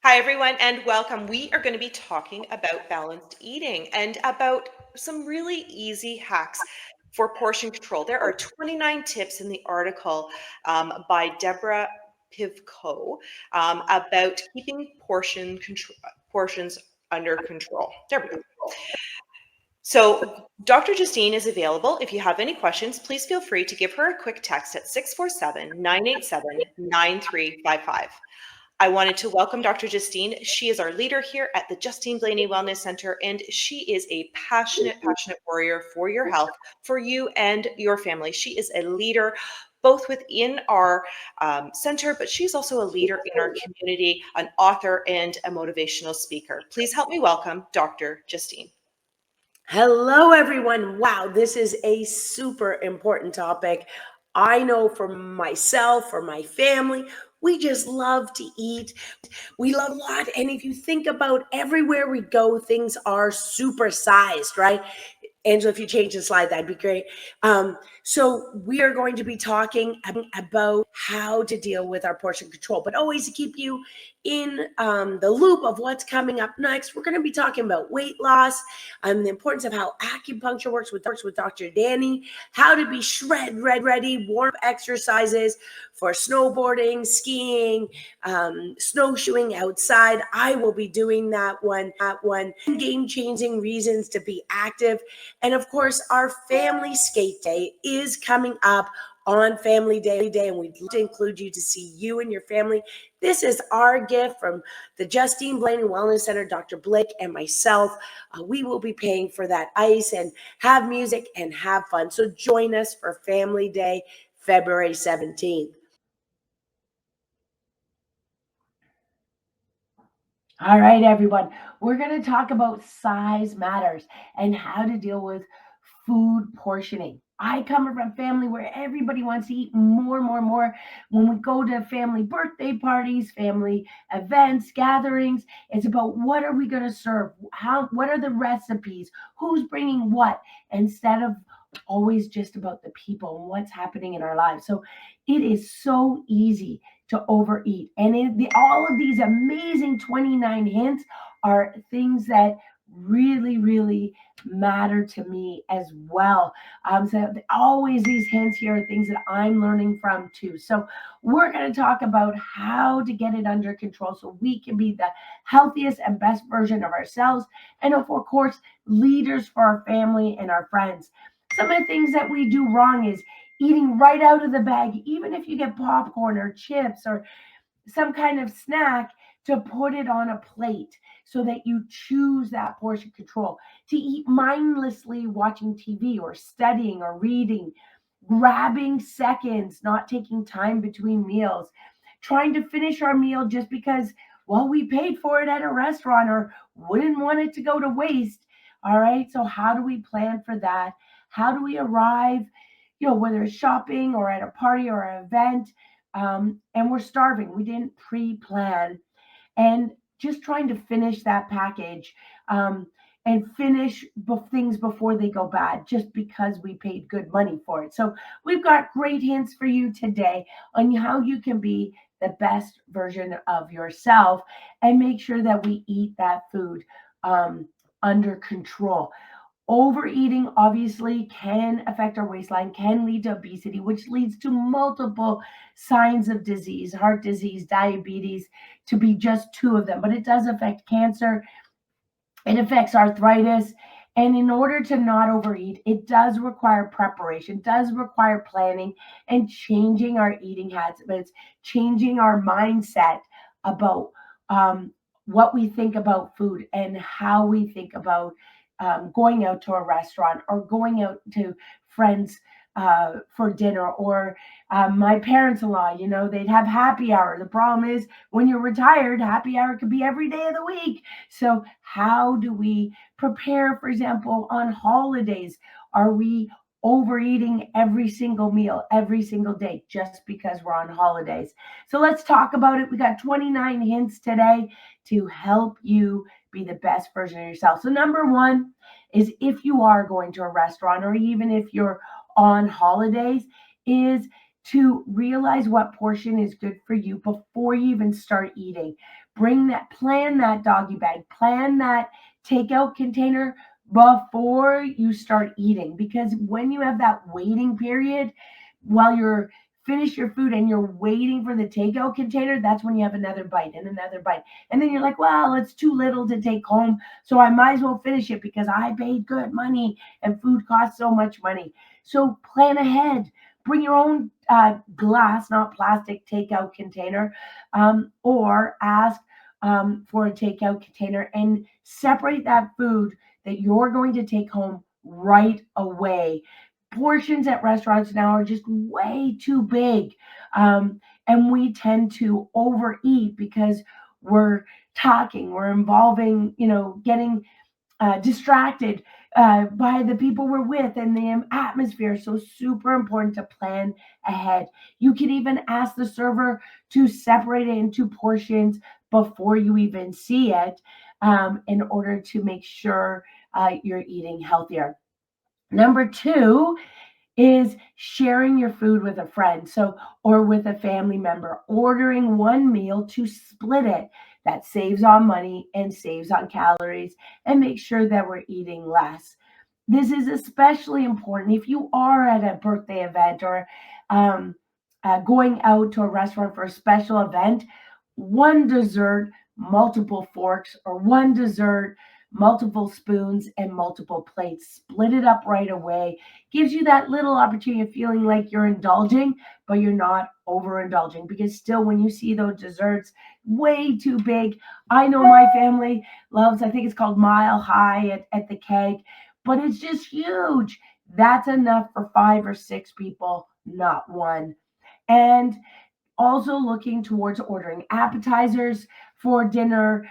Hi, everyone, and welcome. We are going to be talking about balanced eating and about some really easy hacks for portion control. There are 29 tips in the article by Debra Pivko about keeping portions under control. There we go. So, Dr. Justine is available. If you have any questions, please feel free to give her a quick text at 647-987-9355. I wanted to welcome Dr. Justine. She is our leader here at the Justine Blainey Wellness Center, and she is a passionate warrior for your health, for you and your family. She is a leader both within our center, but she's also a leader in our community, an author, and a motivational speaker. Please help me welcome Dr. Justine. Hello, everyone. Wow, this is a super important topic. I know for myself, for my family, we just love to eat. We love a lot. And if you think about everywhere we go, things are super sized, right? Angela, if you change the slide, that'd be great. So we are going to be talking about how to deal with our portion control, but always to keep you in the loop of what's coming up next. We're going to be talking about weight loss, the importance of how acupuncture works with Dr. Danny, how to be shred ready, warm exercises for snowboarding, skiing, snowshoeing outside. I will be doing that one. Game-changing reasons to be active. And of course, our family skate day is coming up on Family Day, and we'd love to include you to see you and your family. This is our gift from the Justine Blainey Wellness Center, Dr. Blake and myself. We will be paying for that ice and have music and have fun. So join us for Family Day, February 17th. All right, everyone. We're going to talk about size matters and how to deal with food portioning. I come from a family where everybody wants to eat more. When we go to family birthday parties, family events, gatherings, it's about what are we going to serve? What are the recipes? Who's bringing what? Instead of always just about the people and what's happening in our lives. So it is so easy to overeat. And all of these amazing 29 hints are things that really matter to me as well. So always these hints here are things that I'm learning from too. So we're going to talk about how to get it under control so we can be the healthiest and best version of ourselves. And of course, leaders for our family and our friends. Some of the things that we do wrong is eating right out of the bag, even if you get popcorn or chips or some kind of snack, to put it on a plate so that you choose that portion control. To eat mindlessly watching TV or studying or reading, grabbing seconds, not taking time between meals, trying to finish our meal just because, well, we paid for it at a restaurant or wouldn't want it to go to waste. All right. So, how do we plan for that? How do we arrive, whether it's shopping or at a party or an event, and we're starving? We didn't pre plan. And just trying to finish that package and finish things before they go bad just because we paid good money for it. So we've got great hints for you today on how you can be the best version of yourself and make sure that we eat that food under control. Overeating obviously can affect our waistline, can lead to obesity, which leads to multiple signs of disease, heart disease, diabetes, to be just two of them. But it does affect cancer, it affects arthritis. And in order to not overeat, it does require preparation, does require planning and changing our eating habits, changing our mindset about what we think about food and how we think about going out to a restaurant or going out to friends for dinner, or my parents-in-law, they'd have happy hour. The problem is when you're retired, happy hour could be every day of the week. So how do we prepare, for example, on holidays? Are we overeating every single meal, every single day, just because we're on holidays? So let's talk about it. We got 29 hints today to help you be the best version of yourself. So number one is, if you are going to a restaurant or even if you're on holidays, is to realize what portion is good for you before you even start eating. plan that doggy bag, plan that takeout container before you start eating. Because when you have that waiting period, while you're finish your food and you're waiting for the takeout container, that's when you have another bite and another bite. And then you're like, well, it's too little to take home, so I might as well finish it because I paid good money and food costs so much money. So plan ahead. Bring your own glass, not plastic, takeout container, or ask for a takeout container and separate that food that you're going to take home right away. Portions at restaurants now are just way too big. And we tend to overeat because we're talking, we're involving, getting distracted by the people we're with and the atmosphere. So, super important to plan ahead. You can even ask the server to separate it into portions before you even see it, in order to make sure you're eating healthier. Number two is sharing your food with a friend, or with a family member, ordering one meal to split it. That saves on money and saves on calories and make sure that we're eating less. This is especially important if you are at a birthday event, or um, going out to a restaurant for a special event. One dessert, multiple forks, or one dessert, multiple spoons, and multiple plates. Split it up right away. Gives you that little opportunity of feeling like you're indulging, but you're not overindulging. Because still, when you see those desserts way too big, I know my family loves, I think it's called Mile High at the keg, but it's just huge. That's enough for 5 or 6 people, not one. And also looking towards ordering appetizers for dinner,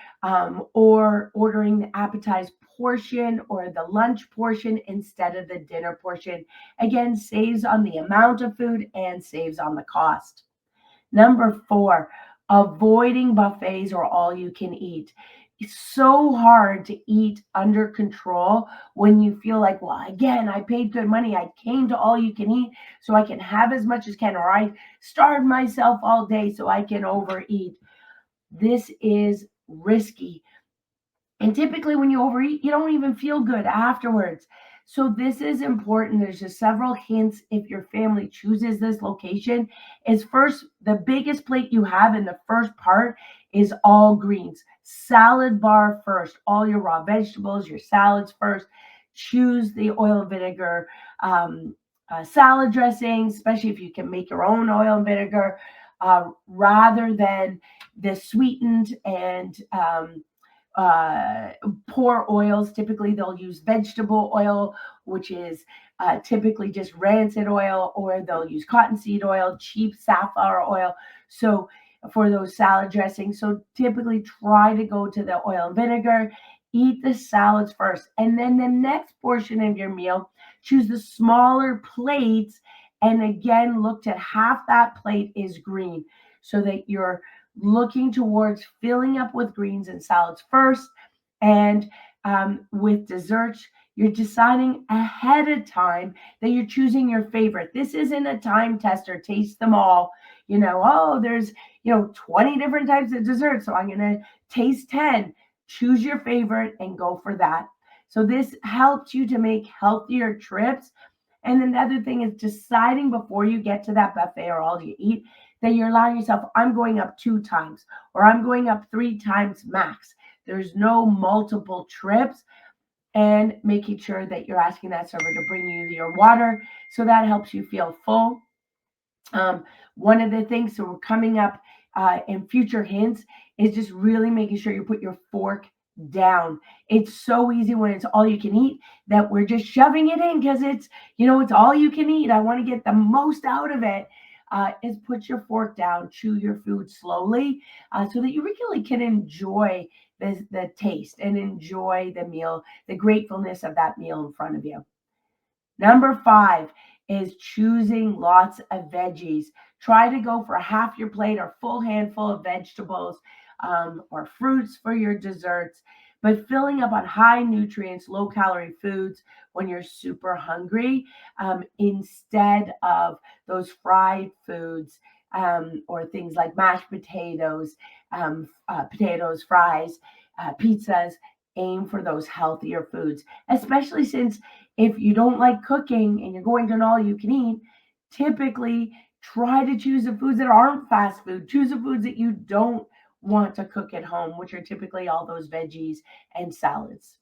or ordering the appetizer portion or the lunch portion instead of the dinner portion. Again, saves on the amount of food and saves on the cost. Number four, avoiding buffets or all you can eat. It's so hard to eat under control when you feel like, well, again, I paid good money. I came to all you can eat so I can have as much as can, or I starved myself all day so I can overeat. This is risky. And typically, when you overeat, you don't even feel good afterwards. So, this is important. There's just several hints if your family chooses this location. Is first, the biggest plate you have in the first part is all greens. Salad bar first, all your raw vegetables, your salads first. Choose the oil and vinegar salad dressing, especially if you can make your own oil and vinegar, rather than the sweetened and uh, poor oils. Typically, they'll use vegetable oil, which is typically just rancid oil, or they'll use cottonseed oil, cheap safflower oil. So, for those salad dressings, so typically try to go to the oil and vinegar. Eat the salads first, and then the next portion of your meal, choose the smaller plates. And again, look at half that plate is green, so that you're looking towards filling up with greens and salads first. And with desserts, you're deciding ahead of time that you're choosing your favorite. This isn't a time tester, taste them all. Oh, there's, 20 different types of dessert, so I'm going to taste 10. Choose your favorite and go for that. So this helps you to make healthier trips. And another thing is deciding before you get to that buffet or all you eat that you're allowing yourself, I'm going up 2 times or I'm going up 3 times max. There's no multiple trips, and making sure that you're asking that server to bring you your water so that helps you feel full. One of the things, so we're coming up in future hints, is just really making sure you put your fork down. It's so easy when it's all you can eat that we're just shoving it in because it's all you can eat. I want to get the most out of it. Is put your fork down, chew your food slowly, so that you really can enjoy the taste and enjoy the meal, the gratefulness of that meal in front of you. Number five is choosing lots of veggies. Try to go for half your plate or full handful of vegetables, or fruits for your desserts, but filling up on high nutrients, low calorie foods when you're super hungry, instead of those fried foods or things like mashed potatoes, potatoes, fries, pizzas. Aim for those healthier foods, especially since if you don't like cooking and you're going to an all you can eat, typically try to choose the foods that aren't fast food. Choose the foods that you don't want to cook at home, which are typically all those veggies and salads.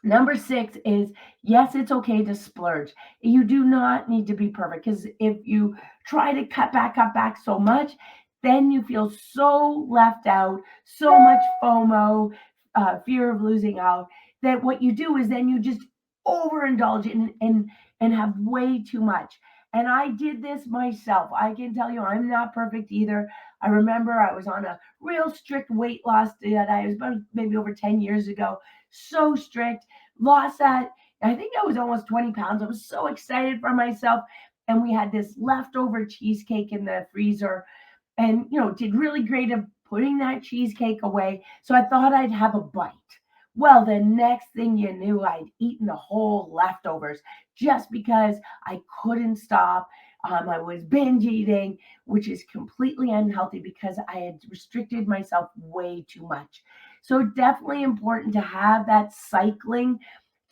Number six is yes, it's okay to splurge. You do not need to be perfect because if you try to cut back so much, then you feel so left out, so much FOMO, fear of losing out, that what you do is then you just overindulge and have way too much. And I did this myself. I can tell you I'm not perfect either. I remember I was on a real strict weight loss diet. I was about maybe over 10 years ago. So strict, lost that. I think I was almost 20 pounds. I was so excited for myself. And we had this leftover cheesecake in the freezer and, did really great at putting that cheesecake away. So I thought I'd have a bite. Well, the next thing you knew, I'd eaten the whole leftovers just because I couldn't stop. I was binge eating, which is completely unhealthy because I had restricted myself way too much. So, definitely important to have that cycling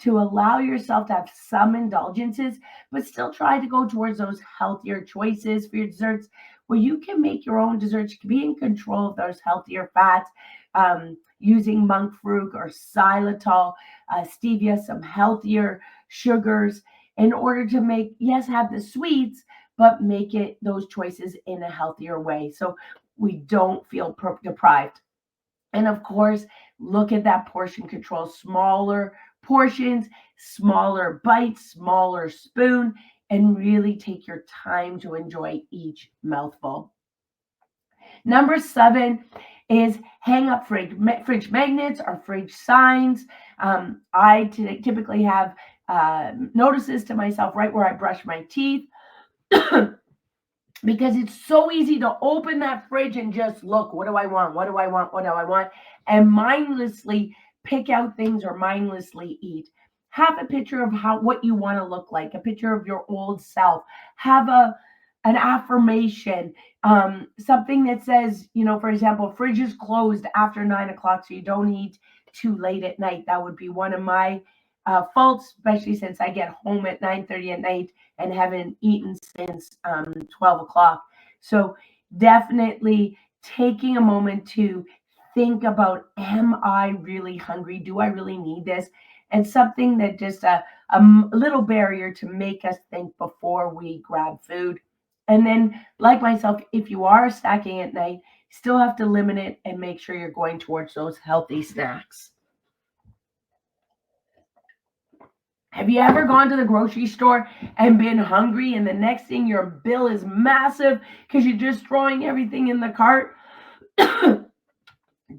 to allow yourself to have some indulgences, but still try to go towards those healthier choices for your desserts where you can make your own desserts, you can be in control of those healthier fats, using monk fruit or xylitol, stevia, some healthier sugars in order to make, yes, have the sweets, but make it those choices in a healthier way. So we don't feel deprived. And of course, look at that portion control, smaller portions, smaller bites, smaller spoon, and really take your time to enjoy each mouthful. Number seven is hang up fridge magnets or fridge signs. I typically have notices to myself right where I brush my teeth because it's so easy to open that fridge and just look, what do I want? What do I want? What do I want? And mindlessly pick out things or mindlessly eat. Have a picture of what you want to look like, a picture of your old self. Have an affirmation, something that says, for example, fridge is closed after 9 o'clock, so you don't eat too late at night. That would be one of my faults, especially since I get home at 9:30 at night and haven't eaten since 12 o'clock. So definitely taking a moment to think about, am I really hungry? Do I really need this? And something that just a little barrier to make us think before we grab food. And then, like myself, if you are snacking at night, still have to limit it and make sure you're going towards those healthy snacks. Have you ever gone to the grocery store and been hungry, and the next thing your bill is massive because you're just throwing everything in the cart?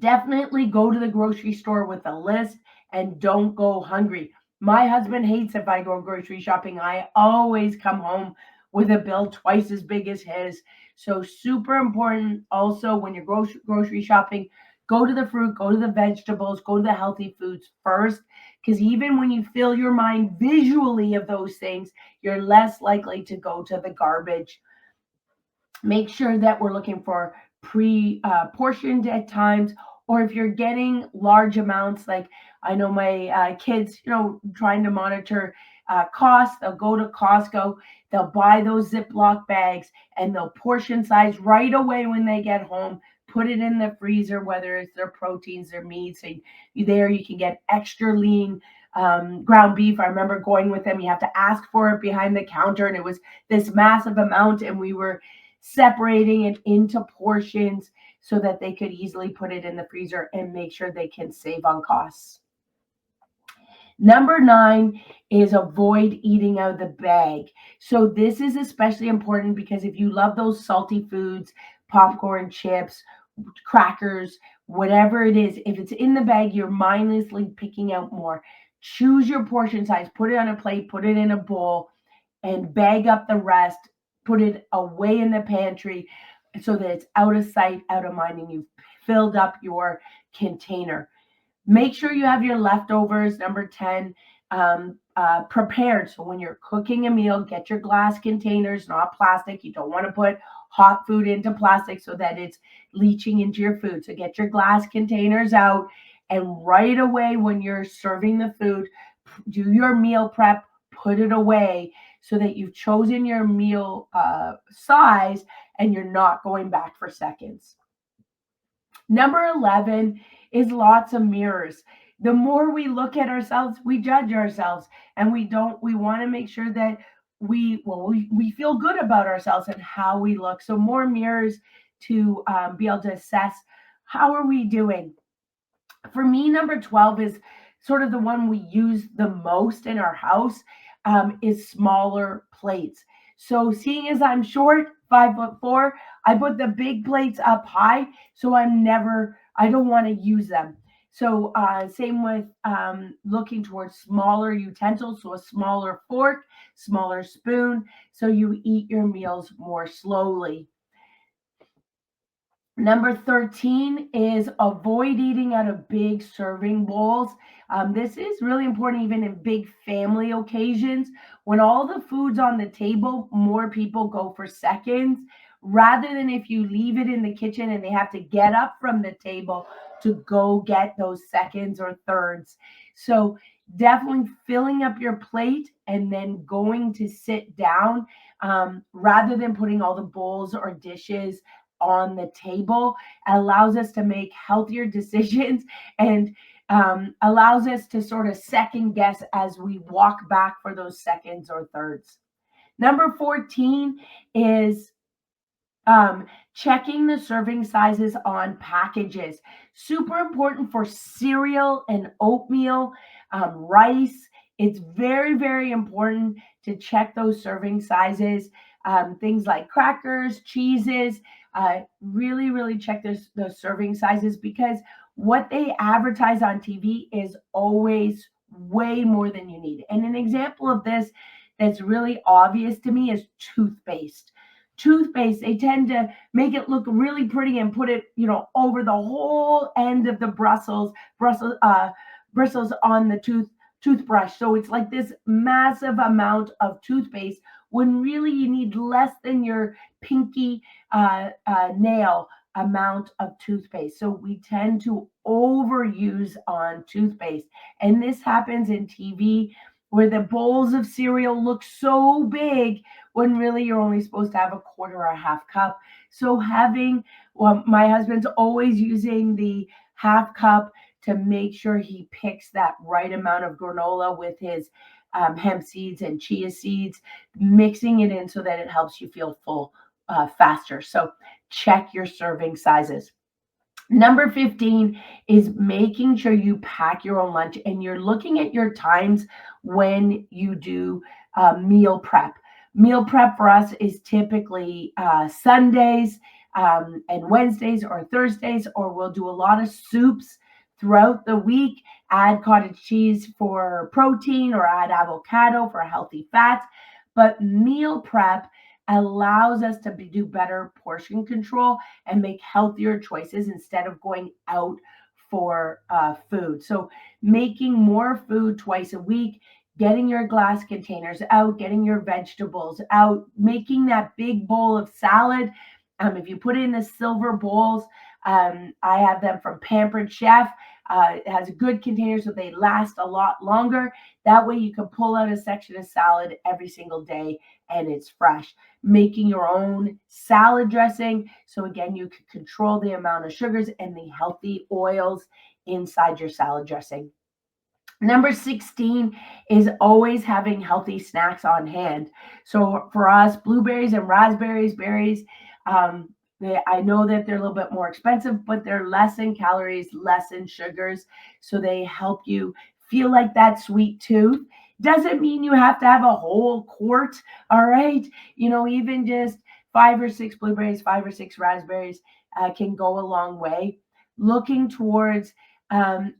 Definitely go to the grocery store with a list and don't go hungry. My husband hates if I go grocery shopping. I always come home with a bill twice as big as his. So, super important also when you're grocery shopping, go to the fruit, go to the vegetables, go to the healthy foods first. Because even when you fill your mind visually of those things, you're less likely to go to the garbage. Make sure that we're looking for portioned at times, or if you're getting large amounts, like I know my kids, trying to monitor costs, they'll go to Costco, they'll buy those Ziploc bags, and they'll portion size right away when they get home, put it in the freezer, whether it's their proteins, their meats, and you can get extra lean ground beef. I remember going with them, you have to ask for it behind the counter, and it was this massive amount, and we were separating it into portions so that they could easily put it in the freezer and make sure they can save on costs. Number 9 is avoid eating out of the bag. So this is especially important because if you love those salty foods, popcorn, chips, crackers, whatever it is, if it's in the bag, you're mindlessly picking out more. Choose your portion size, put it on a plate, put it in a bowl, and bag up the rest, put it away in the pantry so that it's out of sight, out of mind, and you've filled up your container. Make sure you have your leftovers, number 10, prepared. So when you're cooking a meal, get your glass containers, not plastic. You don't want to put hot food into plastic so that it's leaching into your food. So get your glass containers out, and right away when you're serving the food, do your meal prep, put it away so that you've chosen your meal size and you're not going back for seconds. Number 11 is lots of mirrors. The more we look at ourselves, we judge ourselves, and we want to make sure that we feel good about ourselves and how we look. So more mirrors to be able to assess how are we doing. For me, number 12 is sort of the one we use the most in our house, is smaller plates. So seeing as I'm short, 5'4", I put the big plates up high. So I don't want to use them. So same with looking towards smaller utensils. So a smaller fork, smaller spoon. So you eat your meals more slowly. Number 13 is avoid eating out of big serving bowls. This is really important even in big family occasions. When all the food's on the table, more people go for seconds rather than if you leave it in the kitchen and they have to get up from the table to go get those seconds or thirds. So definitely filling up your plate and then going to sit down, rather than putting all the bowls or dishes on the table, allows us to make healthier decisions and allows us to sort of second guess as we walk back for those seconds or thirds. Number 14 is checking the serving sizes on packages. Super important for cereal and oatmeal, rice. It's very, very important to check those serving sizes. Things like crackers, cheeses, really, really check those serving sizes because what they advertise on TV is always way more than you need. And an example of this that's really obvious to me is toothpaste. Toothpaste, they tend to make it look really pretty and put it, over the whole end of the bristles on the toothbrush. So it's like this massive amount of toothpaste when really you need less than your pinky nail amount of toothpaste. So we tend to overuse on toothpaste. And this happens in TV where the bowls of cereal look so big when really you're only supposed to have a quarter or a half cup. So my husband's always using the half cup to make sure he picks that right amount of granola with his hemp seeds and chia seeds, mixing it in so that it helps you feel full faster. So check your serving sizes. Number 15 is making sure you pack your own lunch and you're looking at your times when you do meal prep. Meal prep for us is typically Sundays and Wednesdays or Thursdays, or we'll do a lot of soups throughout the week, add cottage cheese for protein or add avocado for healthy fats. But meal prep allows us to do better portion control and make healthier choices instead of going out for food. So making more food twice a week, getting your glass containers out, getting your vegetables out, making that big bowl of salad. If you put it in the silver bowls, I have them from Pampered Chef. It has good containers so they last a lot longer. That way you can pull out a section of salad every single day and it's fresh. Making your own salad dressing. So again, you can control the amount of sugars and the healthy oils inside your salad dressing. Number 16 is always having healthy snacks on hand. So for us, blueberries and raspberries, berries, I know that they're a little bit more expensive, but they're less in calories, less in sugars. So they help you feel like that sweet tooth. Doesn't mean you have to have a whole quart, all right? Even just 5 or 6 blueberries, 5 or 6 raspberries can go a long way. Looking towards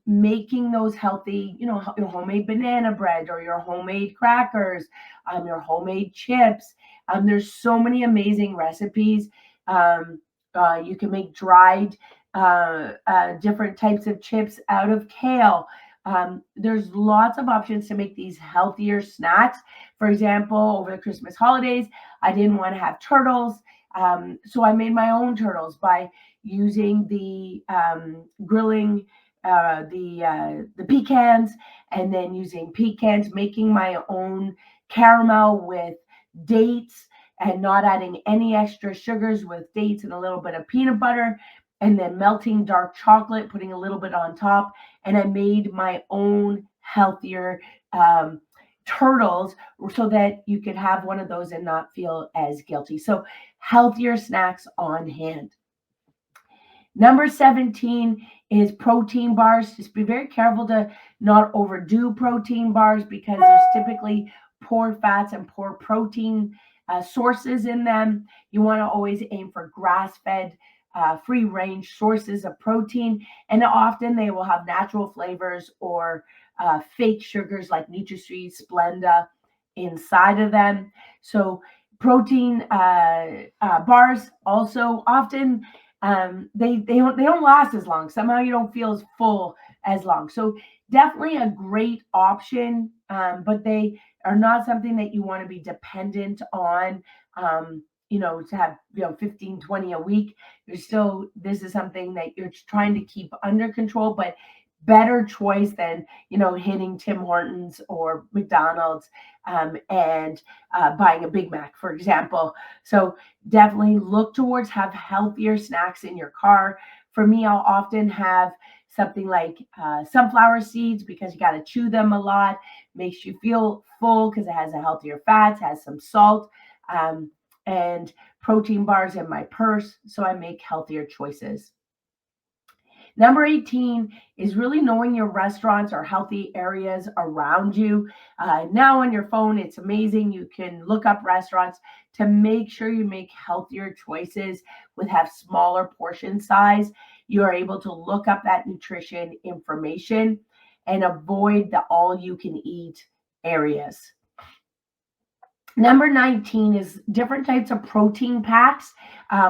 making those healthy, your homemade banana bread or your homemade crackers, your homemade chips. There's so many amazing recipes. You can make dried different types of chips out of kale. There's lots of options to make these healthier snacks. For example, over the Christmas holidays, I didn't want to have turtles. So I made my own turtles by using the grilling the pecans, and then using pecans, making my own caramel with dates and not adding any extra sugars, with dates and a little bit of peanut butter, and then melting dark chocolate, putting a little bit on top. And I made my own healthier um, turtles so that you could have one of those and not feel as guilty. So, healthier snacks on hand. Number 17 is protein bars. Just be very careful to not overdo protein bars because there's typically poor fats and poor protein sources in them. You want to always aim for grass fed, free range sources of protein. And often they will have natural flavors or fake sugars like NutraSweet, Splenda inside of them. So, protein bars also often they don't last as long. Somehow you don't feel as full as long. So definitely a great option, but they are not something that you want to be dependent on. To have 15, 20 a week. You're still This is something that you're trying to keep under control, but better choice than hitting Tim Hortons or McDonald's and buying a Big Mac, for example. So definitely look towards have healthier snacks in your car. For me, I'll often have something like sunflower seeds because you got to chew them a lot. Makes you feel full because it has a healthier fats, has some salt, and protein bars in my purse. So I make healthier choices. Number 18 is really knowing your restaurants or healthy areas around you. Now on your phone, it's amazing. You can look up restaurants to make sure you make healthier choices with have smaller portion size. You are able to look up that nutrition information and avoid the all you can eat areas. Number 19 is different types of protein packs,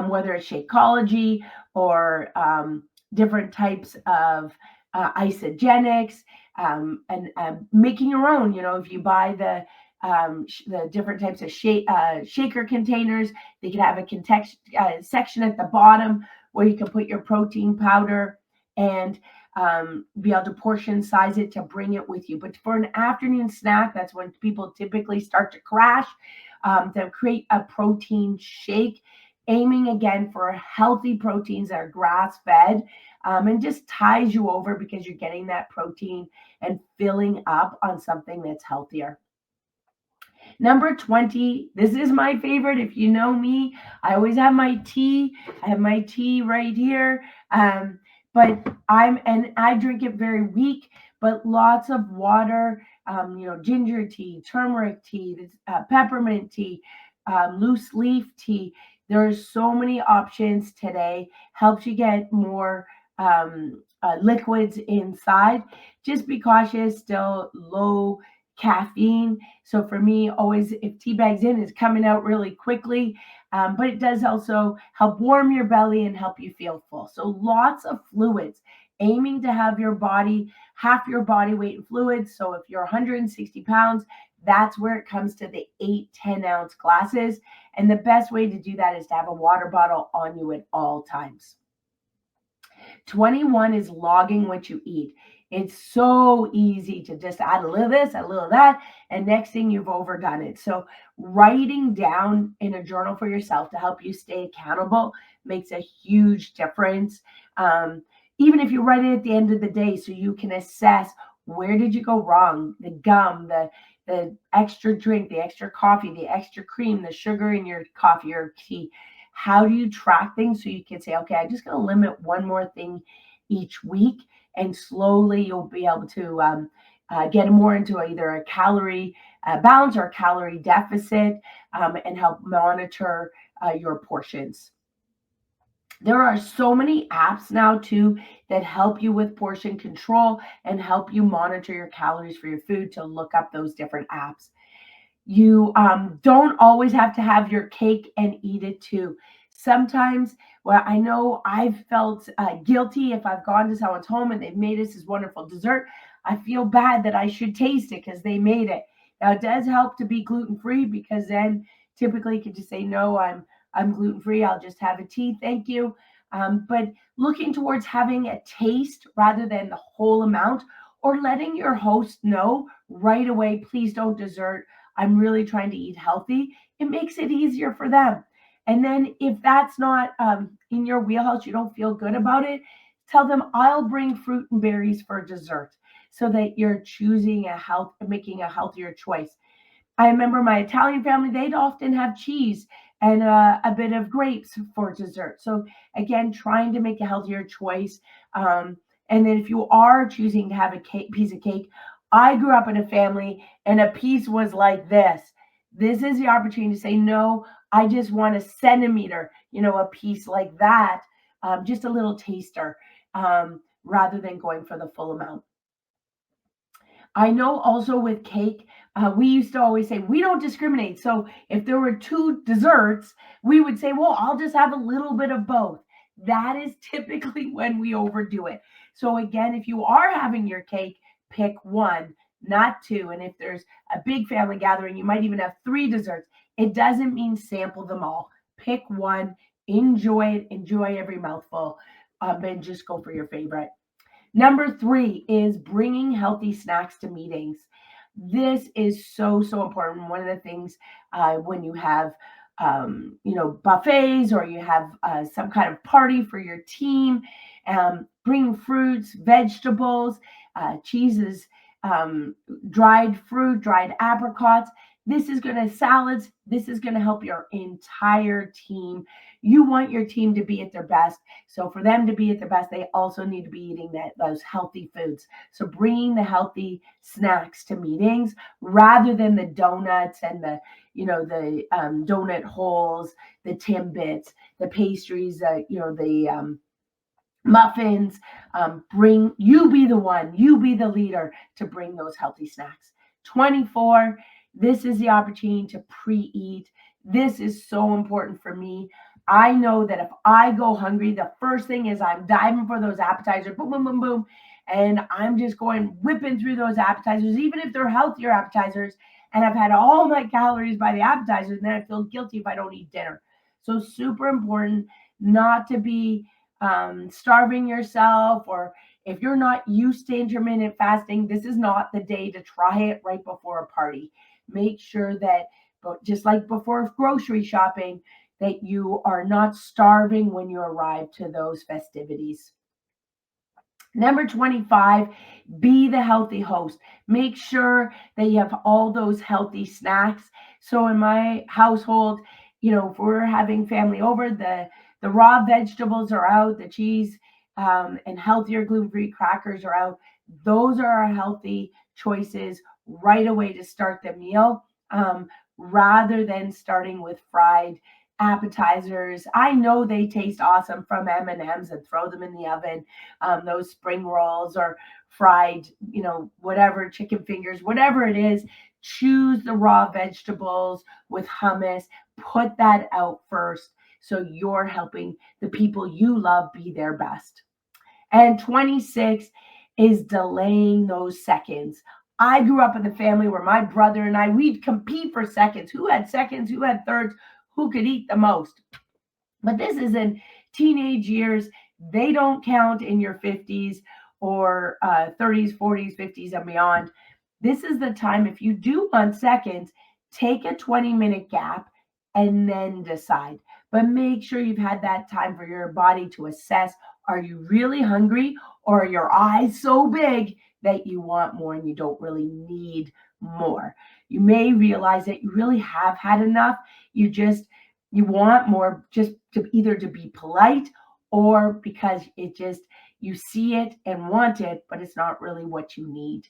whether it's Shakeology or different types of isogenics, and making your own. If you buy the different types of shaker containers, they can have a section at the bottom where you can put your protein powder and be able to portion size it to bring it with you. But for an afternoon snack, that's when people typically start to crash. To create a protein shake, aiming again for healthy proteins that are grass fed, and just ties you over because you're getting that protein and filling up on something that's healthier. Number 20, this is my favorite. If you know me, I always have my tea. I have my tea right here. But I drink it very weak, but lots of water, ginger tea, turmeric tea, peppermint tea, loose leaf tea. There's so many options today. Helps you get more liquids inside. Just be cautious, still low caffeine. So for me, always if tea bags in, it's coming out really quickly. But it does also help warm your belly and help you feel full. So lots of fluids, aiming to have your body half your body weight in fluids. So if you're 160 pounds, that's where it comes to the 8-10 ounce glasses. And the best way to do that is to have a water bottle on you at all times. 21 is logging what you eat. It's so easy to just add a little of this, a little of that, and next thing you've overdone it. So writing down in a journal for yourself to help you stay accountable makes a huge difference. Even if you write it at the end of the day, so you can assess where did you go wrong, the gum, the extra drink, the extra coffee, the extra cream, the sugar in your coffee or tea. How do you track things so you can say, okay, I'm just going to limit one more thing each week, and slowly you'll be able to get more into either a calorie balance or a calorie deficit, and help monitor your portions. There are so many apps now too that help you with portion control and help you monitor your calories for your food. To look up those different apps. You don't always have to have your cake and eat it too. Sometimes, well, I know I've felt guilty if I've gone to someone's home and they've made us this wonderful dessert. I feel bad that I should taste it because they made it. Now, it does help to be gluten free because then typically you can just say, no, I'm gluten free. I'll just have a tea. Thank you. But looking towards having a taste rather than the whole amount, or letting your host know right away, please don't dessert. I'm really trying to eat healthy. It makes it easier for them. And then if that's not in your wheelhouse, you don't feel good about it, tell them I'll bring fruit and berries for dessert so that you're choosing making a healthier choice. I remember my Italian family, they'd often have cheese and a bit of grapes for dessert. So, again, trying to make a healthier choice. Um, and then, if you are choosing to have a piece of cake, I grew up in a family and a piece was like this. This is the opportunity to say, no, I just want a centimeter, a piece like that, just a little taster, rather than going for the full amount. I know also with cake, we used to always say we don't discriminate. So if there were two desserts, we would say, well, I'll just have a little bit of both. That is typically when we overdo it. So again, if you are having your cake, pick one, not two. And if there's a big family gathering, you might even have three desserts. It doesn't mean sample them all. Pick one, enjoy it, enjoy every mouthful, and just go for your favorite. Number three is bringing healthy snacks to meetings. This is so, so important. One of the things when you have, buffets or you have some kind of party for your team, bring fruits, vegetables, cheeses, dried fruit, dried apricots. This is going to salads. This is going to help your entire team. You want your team to be at their best. So for them to be at their best, they also need to be eating those healthy foods. So bringing the healthy snacks to meetings rather than the donuts and the donut holes, the Timbits, the pastries, the muffins. Be the one, you be the leader to bring those healthy snacks. 24, this is the opportunity to pre-eat. This is so important for me. I know that if I go hungry, the first thing is I'm diving for those appetizers, boom, boom, boom, boom. And I'm just going whipping through those appetizers, even if they're healthier appetizers. And I've had all my calories by the appetizers, and then I feel guilty if I don't eat dinner. So super important not to be starving yourself, or if you're not used to intermittent fasting, this is not the day to try it right before a party. Make sure that, just like before grocery shopping, that you are not starving when you arrive to those festivities. Number 25, be the healthy host. Make sure that you have all those healthy snacks. So in my household, if we're having family over, the raw vegetables are out, the cheese and healthier gluten-free crackers are out. Those are our healthy choices right away to start the meal, rather than starting with fried appetizers. I know they taste awesome from M&Ms, and throw them in the oven. Those spring rolls or fried, whatever, chicken fingers, whatever it is. Choose the raw vegetables with hummus. Put that out first so you're helping the people you love be their best. And 26 is delaying those seconds. I grew up in a family where my brother and I, we'd compete for seconds. Who had seconds? Who had thirds? Who could eat the most? But this is in teenage years. They don't count in your 50s or 30s, 40s, 50s, and beyond. This is the time, if you do want seconds, take a 20-minute gap and then decide. But make sure you've had that time for your body to assess, are you really hungry, or are your eyes so big that you want more and you don't really need more? You may realize that you really have had enough. You want more, just to either to be polite, or because you see it and want it, but it's not really what you need.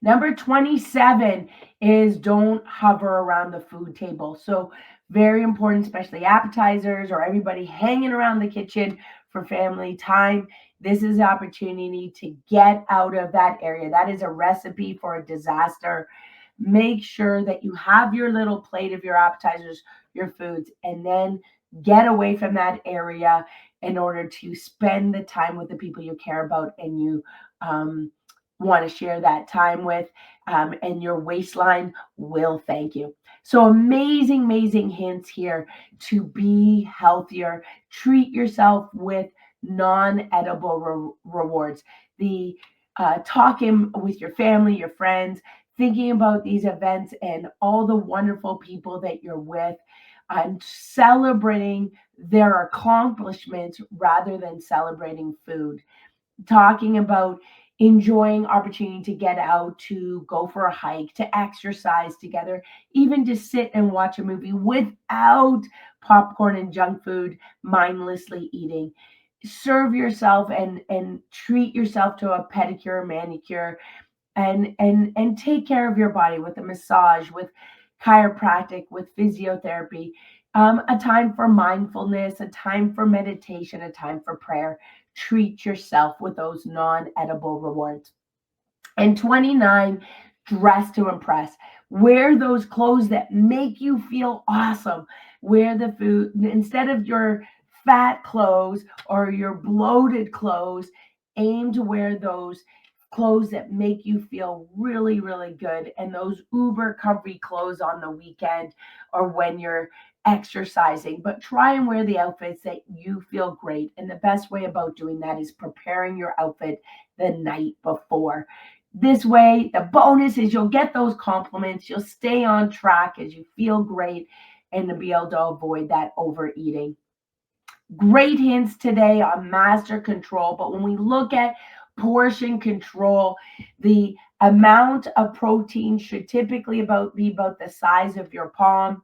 Number 27 is don't hover around the food table. So very important, especially appetizers or everybody hanging around the kitchen for family time. This is the opportunity to get out of that area. That is a recipe for a disaster. Make sure that you have your little plate of your appetizers, your foods, and then get away from that area in order to spend the time with the people you care about and you want to share that time with, and your waistline will thank you. So, amazing, amazing hints here to be healthier. Treat yourself with non edible rewards. The talking with your family, your friends, thinking about these events and all the wonderful people that you're with, and celebrating their accomplishments rather than celebrating food. Talking about enjoying opportunity to get out, to go for a hike, to exercise together, even to sit and watch a movie without popcorn and junk food, mindlessly eating. Serve yourself and treat yourself to a pedicure, manicure, and take care of your body with a massage, with chiropractic, with physiotherapy, a time for mindfulness, a time for meditation, a time for prayer. Treat yourself with those non-edible rewards. And 29, dress to impress. Wear those clothes that make you feel awesome. Wear the food instead of your fat clothes or your bloated clothes. Aim to wear those clothes that make you feel really, really good. And those uber comfy clothes on the weekend or when you're exercising. But try and wear the outfits that you feel great. And the best way about doing that is preparing your outfit the night before. This way, the bonus is you'll get those compliments, you'll stay on track as you feel great, and to be able to avoid that overeating. Great hints today on master control, but when we look at portion control, the amount of protein should typically be about the size of your palm.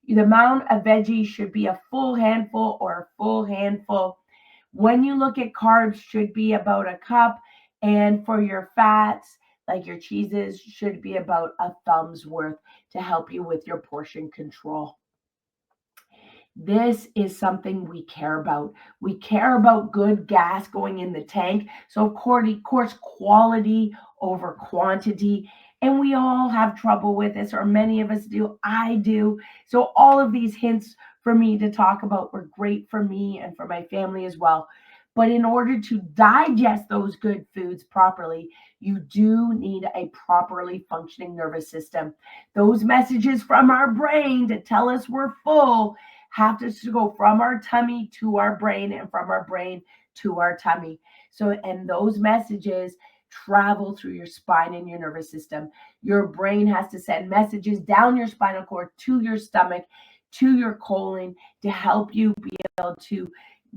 The amount of veggies should be a full handful or a full handful. When you look at carbs, should be about a cup, and for your fats, like your cheeses, should be about a thumb's worth to help you with your portion control. This is something we care about. We care about good gas going in the tank. So, of course, quality over quantity. And we all have trouble with this, or many of us do. I do. So, all of these hints for me to talk about were great for me and for my family as well. But in order to digest those good foods properly, you do need a properly functioning nervous system. Those messages from our brain to tell us we're full have to go from our tummy to our brain and from our brain to our tummy. So, and those messages travel through your spine and your nervous system. Your brain has to send messages down your spinal cord to your stomach, to your colon to help you be able to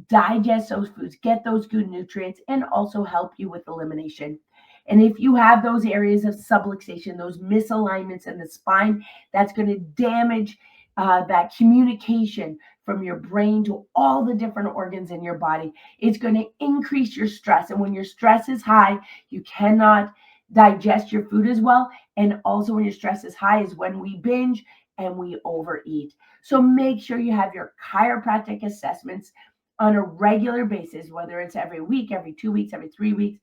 digest those foods, get those good nutrients, and also help you with elimination. And if you have those areas of subluxation, those misalignments in the spine, that's going to damage that communication from your brain to all the different organs in your body. It's going to increase your stress. And when your stress is high, you cannot digest your food as well. And also, when your stress is high, is when we binge and we overeat. So make sure you have your chiropractic assessments on a regular basis, whether it's every week, every 2 weeks, every 3 weeks.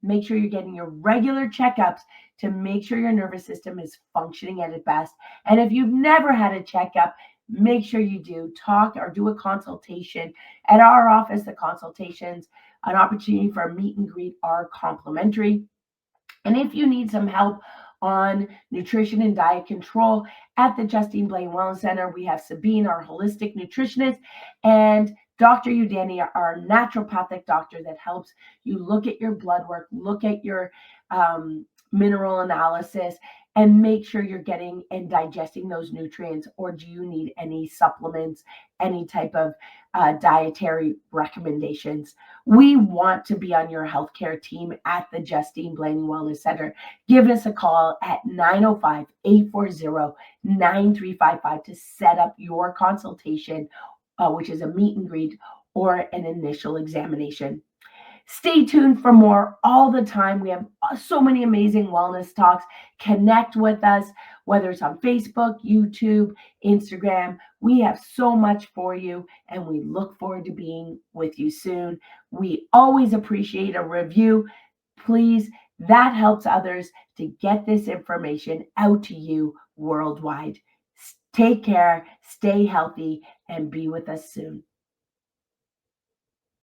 Make sure you're getting your regular checkups to make sure your nervous system is functioning at its best. And if you've never had a checkup, make sure you do talk or do a consultation. At our office, the consultations, an opportunity for a meet and greet are complimentary. And if you need some help on nutrition and diet control at the Justine Blaine Wellness Center, we have Sabine, our holistic nutritionist, and Dr. Udani, our naturopathic doctor that helps you look at your blood work, look at your mineral analysis, and make sure you're getting and digesting those nutrients. Or do you need any supplements, any type of dietary recommendations? We want to be on your healthcare team at the Justine Blaine Wellness Center. Give us a call at 905-840-9355 to set up your consultation, which is a meet and greet or an initial examination. Stay tuned for more all the time. We have so many amazing wellness talks. Connect with us, whether it's on Facebook, YouTube, Instagram. We have so much for you, and we look forward to being with you soon. We always appreciate a review. Please, that helps others to get this information out to you worldwide. Take care, stay healthy, and be with us soon.